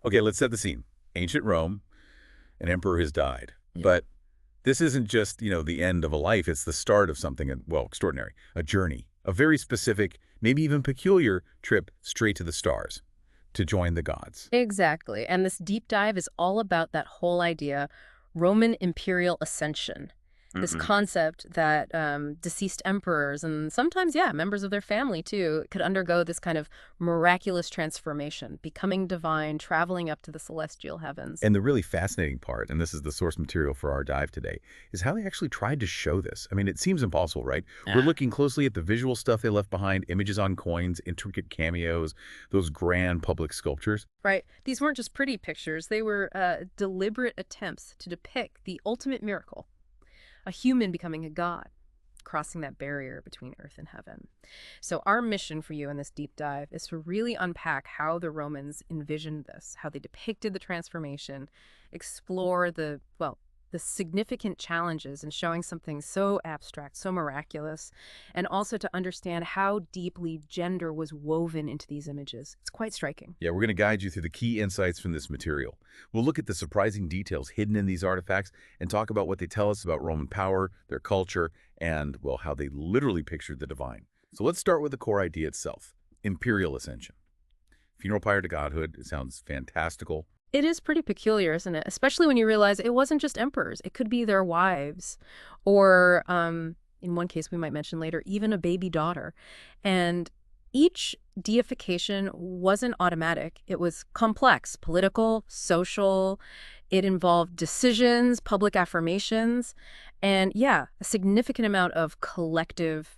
Okay, let's set the scene. Ancient Rome, an emperor has died. Yeah. But this isn't just, the end of a life. It's the start of something, well, extraordinary, a journey, a very specific, maybe even peculiar trip straight to the stars to join the gods. Exactly. And this deep dive is all about that whole idea, Roman imperial ascension. This Mm-mm. concept that deceased emperors and sometimes, yeah, members of their family too, could undergo this kind of miraculous transformation, becoming divine, traveling up to the celestial heavens. And the really fascinating part, and this is the source material for our dive today, is how they actually tried to show this. I mean, it seems impossible, right? We're Ah. looking closely at the visual stuff they left behind, images on coins, intricate cameos, those grand public sculptures. Right. These weren't just pretty pictures, they were deliberate attempts to depict the ultimate miracle, a human becoming a god, crossing that barrier between earth and heaven. So, our mission for you in this deep dive is to really unpack how the Romans envisioned this, how they depicted the transformation, explore the significant challenges in showing something so abstract, so miraculous, and also to understand how deeply gender was woven into these images. It's quite striking. Yeah, we're going to guide you through the key insights from this material. We'll look at the surprising details hidden in these artifacts and talk about what they tell us about Roman power, their culture, and, well, how they literally pictured the divine. So let's start with the core idea itself, imperial ascension. Funeral pyre to godhood, it sounds fantastical. It is pretty peculiar, isn't it? Especially when you realize it wasn't just emperors. It could be their wives, or in one case we might mention later, even a baby daughter. And each deification wasn't automatic. It was complex, political, social. It involved decisions, public affirmations, and yeah, a significant amount of collective,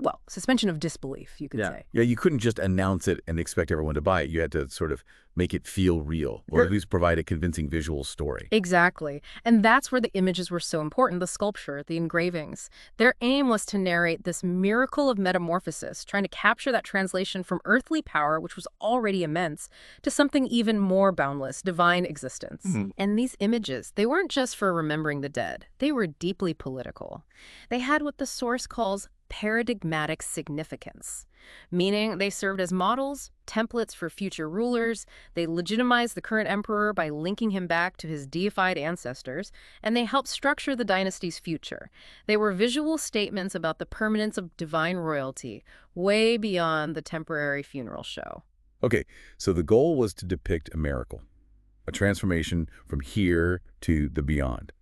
well, suspension of disbelief, you could Yeah. say. Yeah, you couldn't just announce it and expect everyone to buy it. You had to sort of make it feel real, or Sure. at least provide a convincing visual story. Exactly. And that's where the images were so important, the sculpture, the engravings. Their aim was to narrate this miracle of metamorphosis, trying to capture that translation from earthly power, which was already immense, to something even more boundless, divine existence. And these images, they weren't just for remembering the dead. They were deeply political. They had what the source calls paradigmatic significance, meaning they served as models, templates for future rulers. They legitimized the current emperor by linking him back to his deified ancestors, and they helped structure the dynasty's future. They were visual statements about the permanence of divine royalty, way beyond the temporary funeral show. Okay, so the goal was to depict a miracle, a transformation from here to the beyond.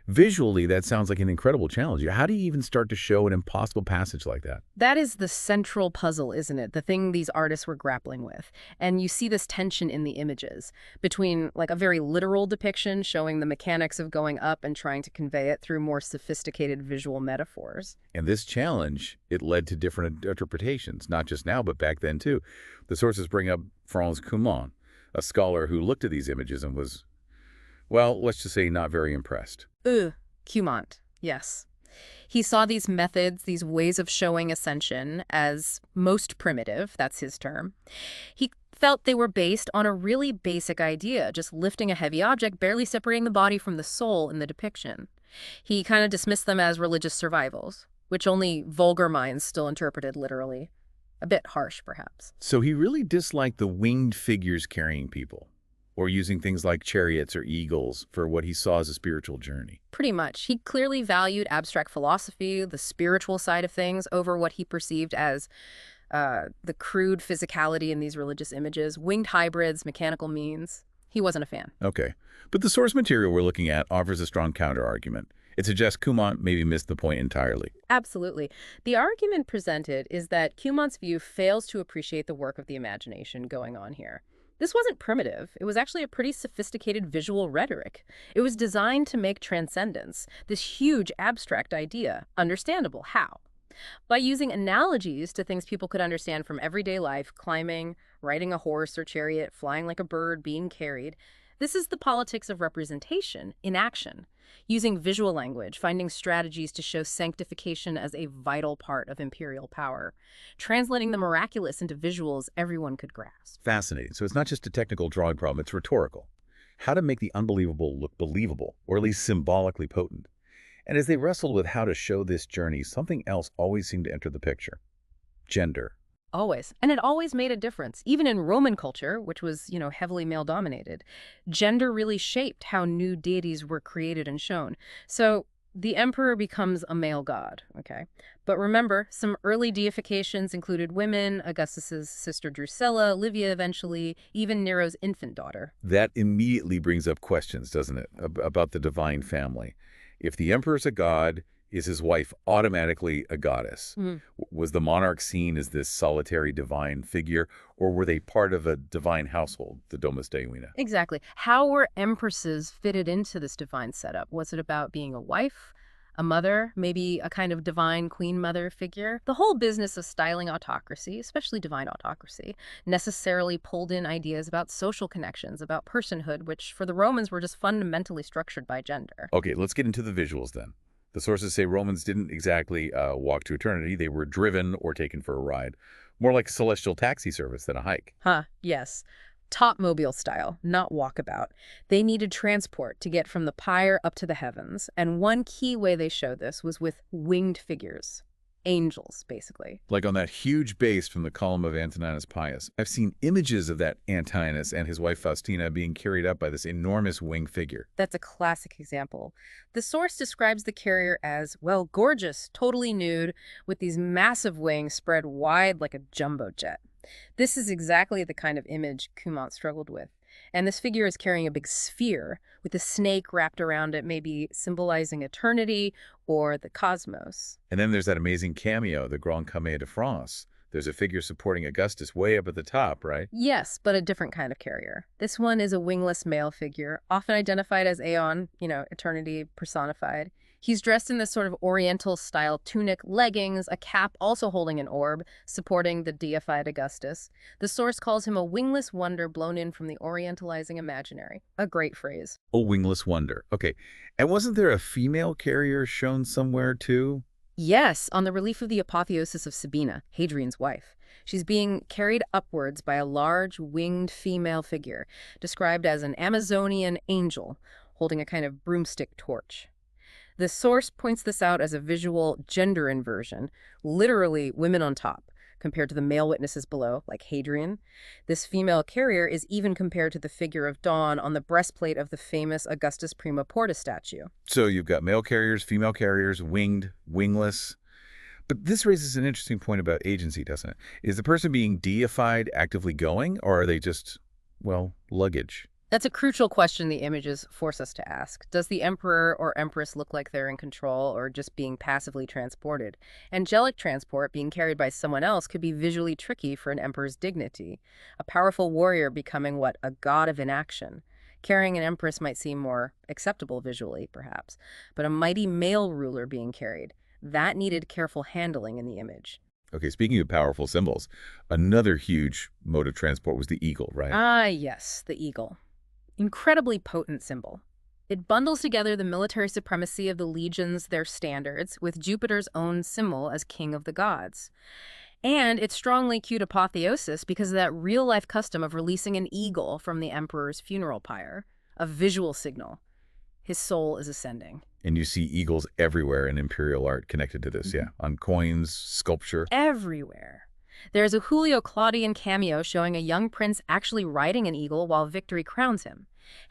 Visually, that sounds like an incredible challenge. How do you even start to show an impossible passage like that? That is the central puzzle, isn't it? The thing these artists were grappling with. And you see this tension in the images between like a very literal depiction showing the mechanics of going up and trying to convey it through more sophisticated visual metaphors. And this challenge, it led to different interpretations, not just now, but back then too. The sources bring up Franz Cumonn, a scholar who looked at these images and was, well, let's just say not very impressed. Cumont, yes. He saw these methods, these ways of showing ascension as most primitive, that's his term. He felt they were based on a really basic idea, just lifting a heavy object, barely separating the body from the soul in the depiction. He kind of dismissed them as religious survivals, which only vulgar minds still interpreted literally. A bit harsh, perhaps. So he really disliked the winged figures carrying people, or using things like chariots or eagles for what he saw as a spiritual journey. Pretty much. He clearly valued abstract philosophy, the spiritual side of things, over what he perceived as the crude physicality in these religious images, winged hybrids, mechanical means. He wasn't a fan. Okay, but the source material we're looking at offers a strong counter-argument. It suggests Cumont maybe missed the point entirely. Absolutely. The argument presented is that Cumont's view fails to appreciate the work of the imagination going on here. This wasn't primitive. It was actually a pretty sophisticated visual rhetoric. It was designed to make transcendence, this huge abstract idea, understandable. How? By using analogies to things people could understand from everyday life, climbing, riding a horse or chariot, flying like a bird, being carried. This is the politics of representation in action, using visual language, finding strategies to show sanctification as a vital part of imperial power, translating the miraculous into visuals everyone could grasp. Fascinating. So it's not just a technical drawing problem, it's rhetorical. How to make the unbelievable look believable, or at least symbolically potent. And as they wrestled with how to show this journey, something else always seemed to enter the picture. Gender. always. And it always made a difference. Even in Roman culture, which was, heavily male-dominated, gender really shaped how new deities were created and shown. So the emperor becomes a male god, okay? But remember, some early deifications included women, Augustus's sister Drusilla, Livia eventually, even Nero's infant daughter. That immediately brings up questions, doesn't it, about the divine family. If the emperor's a god, is his wife automatically a goddess? Was the monarch seen as this solitary divine figure, or were they part of a divine household, the Domus Deuina? Exactly. How were empresses fitted into this divine setup? Was it about being a wife, a mother, maybe a kind of divine queen mother figure? The whole business of styling autocracy, especially divine autocracy, necessarily pulled in ideas about social connections, about personhood, which for the Romans were just fundamentally structured by gender. Okay, let's get into the visuals then. The sources say Romans didn't exactly walk to eternity. They were driven or taken for a ride. More like a celestial taxi service than a hike. Yes. Topmobile style, not walkabout. They needed transport to get from the pyre up to the heavens, and one key way they showed this was with winged figures. Angels, basically. Like on that huge base from the column of Antoninus Pius. I've seen images of that Antinous and his wife Faustina being carried up by this enormous winged figure. That's a classic example. The source describes the carrier as, well, gorgeous, totally nude, with these massive wings spread wide like a jumbo jet. This is exactly the kind of image Cumont struggled with. And this figure is carrying a big sphere with a snake wrapped around it, maybe symbolizing eternity or the cosmos. And then there's that amazing cameo, the Grand Camée de France. There's a figure supporting Augustus way up at the top, right? Yes, but a different kind of carrier. This one is a wingless male figure, often identified as Aeon, eternity personified. He's dressed in this sort of oriental-style tunic, leggings, a cap also holding an orb, supporting the deified Augustus. The source calls him a wingless wonder blown in from the orientalizing imaginary. A great phrase. Oh, wingless wonder. Okay. And wasn't there a female carrier shown somewhere, too? Yes, on the relief of the Apotheosis of Sabina, Hadrian's wife. She's being carried upwards by a large, winged female figure, described as an Amazonian angel, holding a kind of broomstick torch. The source points this out as a visual gender inversion, literally women on top, compared to the male witnesses below, like Hadrian. This female carrier is even compared to the figure of Dawn on the breastplate of the famous Augustus Prima Porta statue. So you've got male carriers, female carriers, winged, wingless. But this raises an interesting point about agency, doesn't it? Is the person being deified actively going, or are they just, well, luggage? That's a crucial question the images force us to ask. Does the emperor or empress look like they're in control or just being passively transported? Angelic transport, being carried by someone else, could be visually tricky for an emperor's dignity. A powerful warrior becoming, a god of inaction. Carrying an empress might seem more acceptable visually, perhaps. But a mighty male ruler being carried, that needed careful handling in the image. Okay, speaking of powerful symbols, another huge mode of transport was the eagle, right? Yes, the eagle. Incredibly potent symbol. It bundles together the military supremacy of the legions, their standards, with Jupiter's own symbol as king of the gods. And it strongly cued apotheosis because of that real-life custom of releasing an eagle from the emperor's funeral pyre, a visual signal. His soul is ascending. And you see eagles everywhere in imperial art connected to this, yeah, on coins, sculpture. Everywhere. There's a Julio Claudian cameo showing a young prince actually riding an eagle while victory crowns him.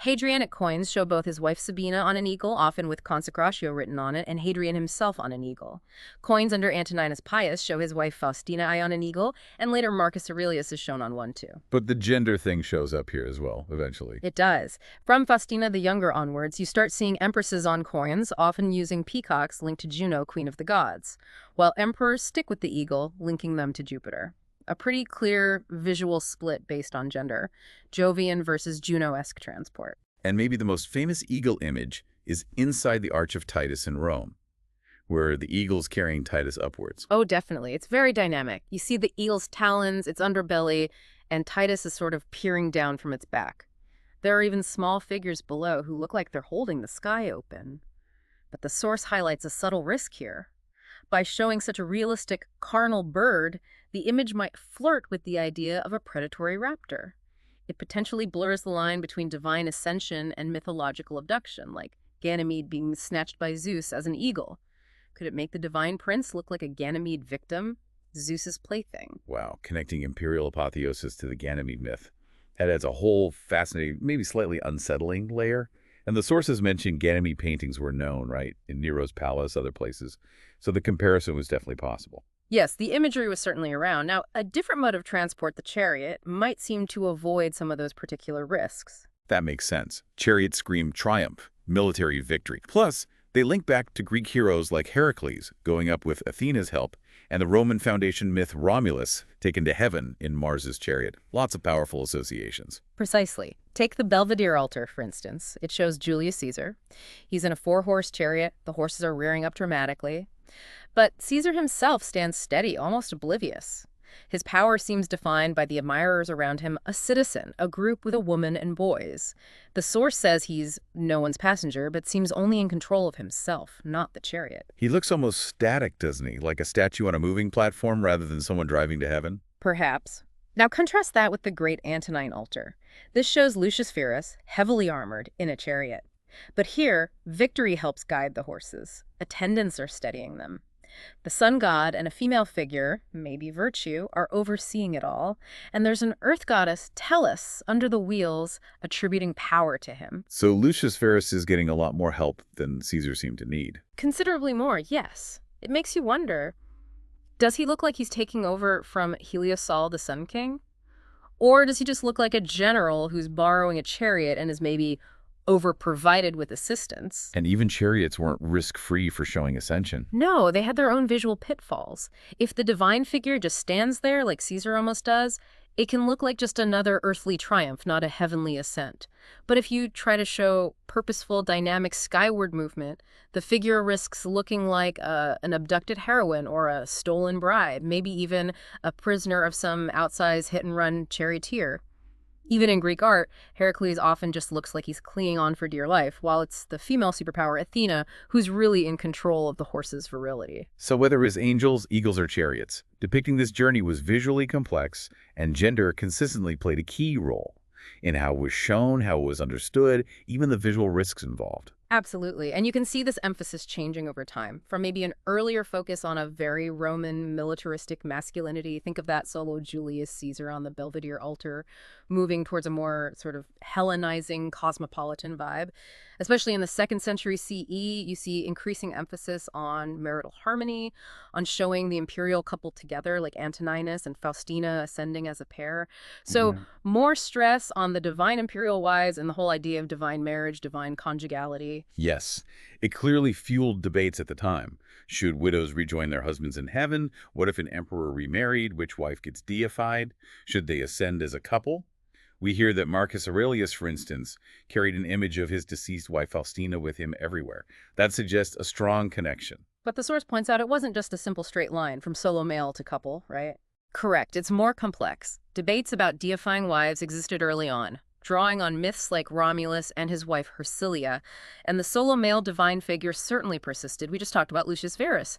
Hadrianic coins show both his wife Sabina on an eagle, often with consecratio written on it, and Hadrian himself on an eagle. Coins under Antoninus Pius show his wife Faustina on an eagle, and later Marcus Aurelius is shown on one too. But the gender thing shows up here as well, eventually. It does. From Faustina the Younger onwards, you start seeing empresses on coins, often using peacocks linked to Juno, queen of the gods, while emperors stick with the eagle, linking them to Jupiter. A pretty clear visual split based on gender. Jovian versus Juno-esque transport. And maybe the most famous eagle image is inside the Arch of Titus in Rome, where the eagle's carrying Titus upwards. Oh, definitely. It's very dynamic. You see the eagle's talons, its underbelly, and Titus is sort of peering down from its back. There are even small figures below who look like they're holding the sky open. But the source highlights a subtle risk here. By showing such a realistic, carnal bird, the image might flirt with the idea of a predatory raptor. It potentially blurs the line between divine ascension and mythological abduction, like Ganymede being snatched by Zeus as an eagle. Could it make the divine prince look like a Ganymede victim? Zeus's plaything. Wow, connecting Imperial Apotheosis to the Ganymede myth. That adds a whole fascinating, maybe slightly unsettling layer. And the sources mentioned Ganymede paintings were known, right, in Nero's palace, other places. So the comparison was definitely possible. Yes, the imagery was certainly around. Now, a different mode of transport, the chariot, might seem to avoid some of those particular risks. That makes sense. Chariots scream triumph, military victory. Plus, they link back to Greek heroes like Heracles, going up with Athena's help, and the Roman foundation myth Romulus, taken to heaven in Mars's chariot. Lots of powerful associations. Precisely. Take the Belvedere altar, for instance. It shows Julius Caesar. He's in a four-horse chariot. The horses are rearing up dramatically. But Caesar himself stands steady, almost oblivious. His power seems defined by the admirers around him, a citizen, a group with a woman and boys. The source says he's no one's passenger, but seems only in control of himself, not the chariot. He looks almost static, doesn't he? Like a statue on a moving platform rather than someone driving to heaven? Perhaps. Now contrast that with the great Antonine altar. This shows Lucius Verus, heavily armored, in a chariot. But here, victory helps guide the horses. Attendants are steadying them. The sun god and a female figure, maybe Virtue, are overseeing it all, and there's an earth goddess, Tellus, under the wheels, attributing power to him. So Lucius Verus is getting a lot more help than Caesar seemed to need. Considerably more, yes. It makes you wonder, does he look like he's taking over from Heliosol, the Sun King? Or does he just look like a general who's borrowing a chariot and is maybe over-provided with assistance? And even chariots weren't risk-free for showing ascension. No, they had their own visual pitfalls. If the divine figure just stands there like Caesar almost does, it can look like just another earthly triumph, not a heavenly ascent. But if you try to show purposeful, dynamic skyward movement, the figure risks looking like an abducted heroine or a stolen bride, maybe even a prisoner of some outsized hit-and-run charioteer. Even in Greek art, Heracles often just looks like he's clinging on for dear life, while it's the female superpower Athena who's really in control of the horse's virility. So whether it was angels, eagles, or chariots, depicting this journey was visually complex, and gender consistently played a key role in how it was shown, how it was understood, even the visual risks involved. Absolutely. And you can see this emphasis changing over time, from maybe an earlier focus on a very Roman militaristic masculinity. Think of that solo Julius Caesar on the Belvedere altar, moving towards a more sort of Hellenizing cosmopolitan vibe. Especially in the 2nd century CE, you see increasing emphasis on marital harmony, on showing the imperial couple together, like Antoninus and Faustina ascending as a pair. So more stress on the divine imperial wives and the whole idea of divine marriage, divine conjugality. Yes, it clearly fueled debates at the time. Should widows rejoin their husbands in heaven? What if an emperor remarried? Which wife gets deified? Should they ascend as a couple? We hear that Marcus Aurelius, for instance, carried an image of his deceased wife Faustina with him everywhere. That suggests a strong connection. But the source points out it wasn't just a simple straight line from solo male to couple, right? Correct. It's more complex. Debates about deifying wives existed early on, drawing on myths like Romulus and his wife Hersilia, and the solo male divine figure certainly persisted. We just talked about Lucius Verus.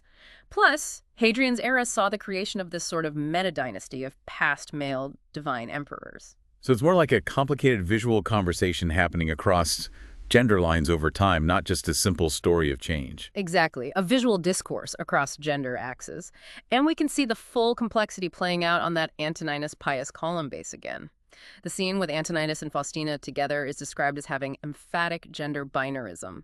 Plus, Hadrian's era saw the creation of this sort of meta-dynasty of past male divine emperors. So it's more like a complicated visual conversation happening across gender lines over time, not just a simple story of change. Exactly. A visual discourse across gender axes. And we can see the full complexity playing out on that Antoninus Pius column base again. The scene with Antoninus and Faustina together is described as having emphatic gender binarism.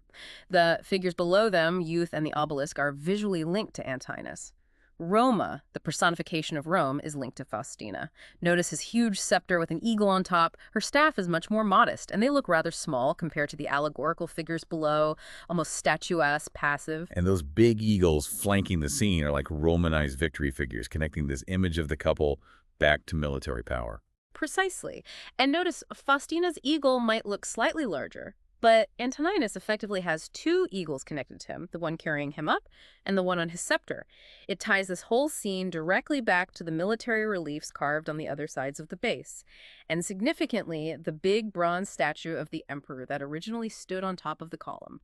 The figures below them, Youth and the obelisk, are visually linked to Antinous. Roma, the personification of Rome, is linked to Faustina. Notice his huge scepter with an eagle on top. Her staff is much more modest, and they look rather small compared to the allegorical figures below, almost statuesque, passive. And those big eagles flanking the scene are like Romanized victory figures, connecting this image of the couple back to military power. Precisely. And notice Faustina's eagle might look slightly larger, but Antoninus effectively has two eagles connected to him, the one carrying him up and the one on his scepter. It ties this whole scene directly back to the military reliefs carved on the other sides of the base. And significantly, the big bronze statue of the emperor that originally stood on top of the column.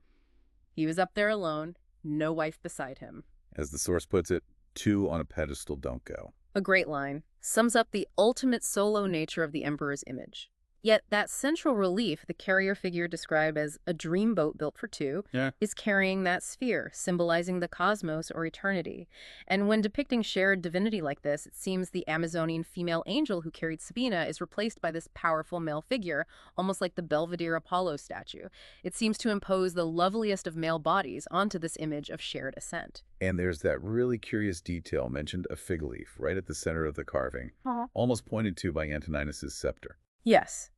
He was up there alone, no wife beside him. As the source puts it, two on a pedestal don't go. A great line. Sums up the ultimate solo nature of the emperor's image. Yet that central relief, the carrier figure described as a dream boat built for two, Yeah. is carrying that sphere, symbolizing the cosmos or eternity. And when depicting shared divinity like this, it seems the Amazonian female angel who carried Sabina is replaced by this powerful male figure, almost like the Belvedere Apollo statue. It seems to impose the loveliest of male bodies onto this image of shared ascent. And there's that really curious detail mentioned, a fig leaf, right at the center of the carving, almost pointed to by Antoninus's scepter. Yes,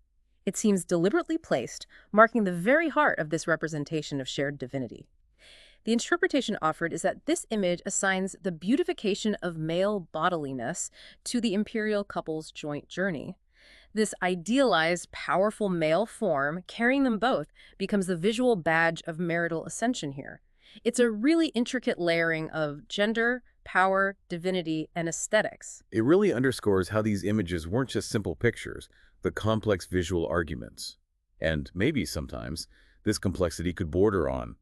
it seems deliberately placed, marking the very heart of this representation of shared divinity. The interpretation offered is that this image assigns the beautification of male bodiliness to the imperial couple's joint journey. This idealized, powerful male form, carrying them both, becomes the visual badge of marital ascension here. It's a really intricate layering of gender, power, divinity, and aesthetics. It really underscores how these images weren't just simple pictures, but complex visual arguments. And maybe sometimes this complexity could border on,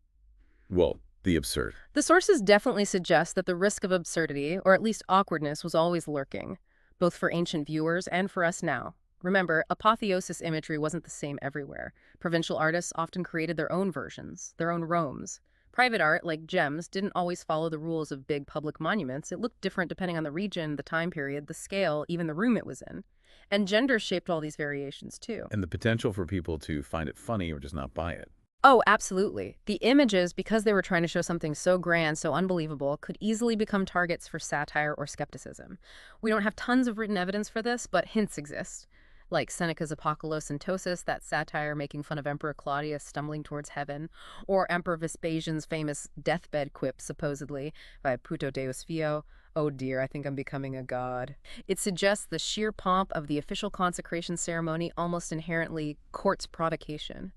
well, the absurd. The sources definitely suggest that the risk of absurdity, or at least awkwardness, was always lurking, both for ancient viewers and for us now. Remember, apotheosis imagery wasn't the same everywhere. Provincial artists often created their own versions, their own Romes. Private art, like gems, didn't always follow the rules of big public monuments. It looked different depending on the region, the time period, the scale, even the room it was in. And gender shaped all these variations too. And the potential for people to find it funny or just not buy it. Oh, absolutely. The images, because they were trying to show something so grand, so unbelievable, could easily become targets for satire or skepticism. We don't have tons of written evidence for this, but hints exist. Like Seneca's Apocolocyntosis, that satire making fun of Emperor Claudius stumbling towards heaven, or Emperor Vespasian's famous deathbed quip, supposedly, by Puto Deus Fio, "Oh dear, I think I'm becoming a god." It suggests the sheer pomp of the official consecration ceremony almost inherently courts provocation.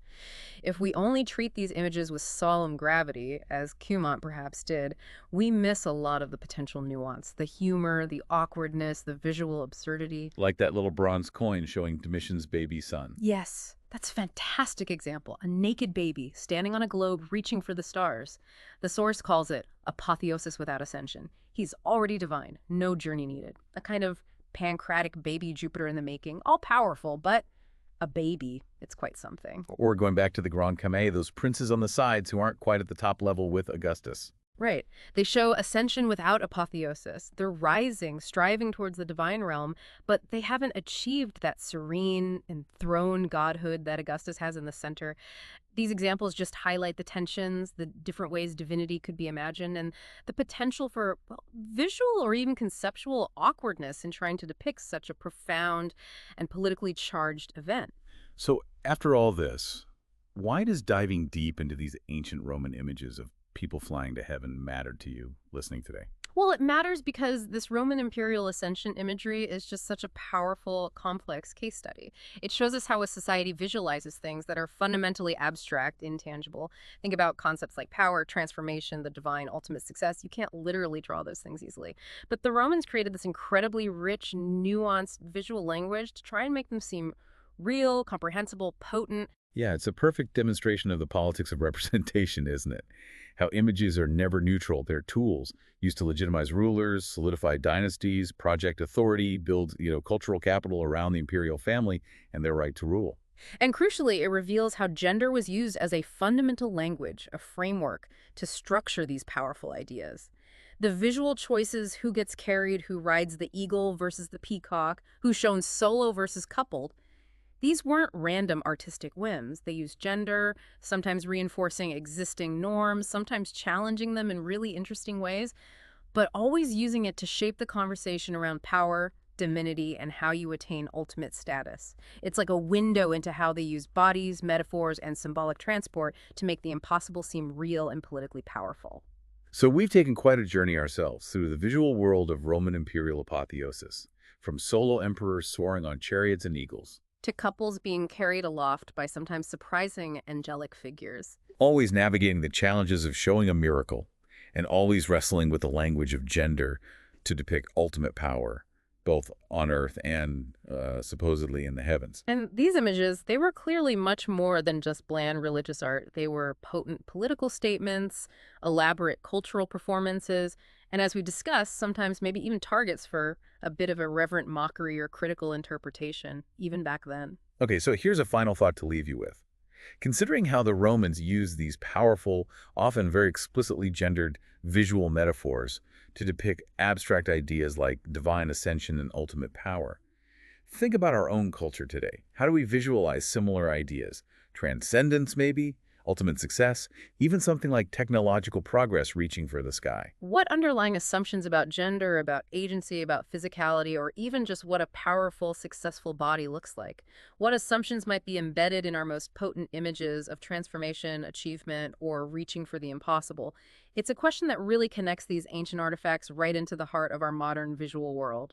If we only treat these images with solemn gravity, as Cumont perhaps did, we miss a lot of the potential nuance, the humor, the awkwardness, the visual absurdity. Like that little bronze coin showing Domitian's baby son. Yes, that's a fantastic example. A naked baby standing on a globe reaching for the stars. The source calls it apotheosis without ascension. He's already divine, no journey needed. A kind of pancreatic baby Jupiter in the making, all powerful, but a baby. It's quite something. Or going back to the Grand Camé, those princes on the sides who aren't quite at the top level with Augustus. Right. They show ascension without apotheosis. They're rising, striving towards the divine realm, but they haven't achieved that serene, enthroned godhood that Augustus has in the center. These examples just highlight the tensions, the different ways divinity could be imagined, and the potential for, well, visual or even conceptual awkwardness in trying to depict such a profound and politically charged event. So after all this, why does diving deep into these ancient Roman images of people flying to heaven matter to you listening today? Well, it matters because this Roman imperial ascension imagery is just such a powerful, complex case study. It shows us how a society visualizes things that are fundamentally abstract, intangible. Think about concepts like power, transformation, the divine, ultimate success. You can't literally draw those things easily. But the Romans created this incredibly rich, nuanced visual language to try and make them seem real, comprehensible, potent. Yeah, it's a perfect demonstration of the politics of representation, isn't it? How images are never neutral. They're tools used to legitimize rulers, solidify dynasties, project authority, build, cultural capital around the imperial family and their right to rule. And crucially, it reveals how gender was used as a fundamental language, a framework to structure these powerful ideas. The visual choices, who gets carried, who rides the eagle versus the peacock, who's shown solo versus coupled, these weren't random artistic whims. They used gender, sometimes reinforcing existing norms, sometimes challenging them in really interesting ways, but always using it to shape the conversation around power, divinity, and how you attain ultimate status. It's like a window into how they use bodies, metaphors, and symbolic transport to make the impossible seem real and politically powerful. So we've taken quite a journey ourselves through the visual world of Roman imperial apotheosis, from solo emperors soaring on chariots and eagles, To couples being carried aloft by sometimes surprising angelic figures. always navigating the challenges of showing a miracle, and always wrestling with the language of gender to depict ultimate power, both on earth and supposedly in the heavens. And these images, they were clearly much more than just bland religious art. They were potent political statements, elaborate cultural performances, and as we discussed, sometimes maybe even targets for a bit of irreverent mockery or critical interpretation, even back then. Okay, so here's a final thought to leave you with. Considering how the Romans used these powerful, often very explicitly gendered visual metaphors to depict abstract ideas like divine ascension and ultimate power, think about our own culture today. How do we visualize similar ideas? Transcendence, maybe? Ultimate success? Even something like technological progress reaching for the sky? What underlying assumptions about gender, about agency, about physicality, or even just what a powerful, successful body looks like? What assumptions might be embedded in our most potent images of transformation, achievement, or reaching for the impossible? It's a question that really connects these ancient artifacts right into the heart of our modern visual world.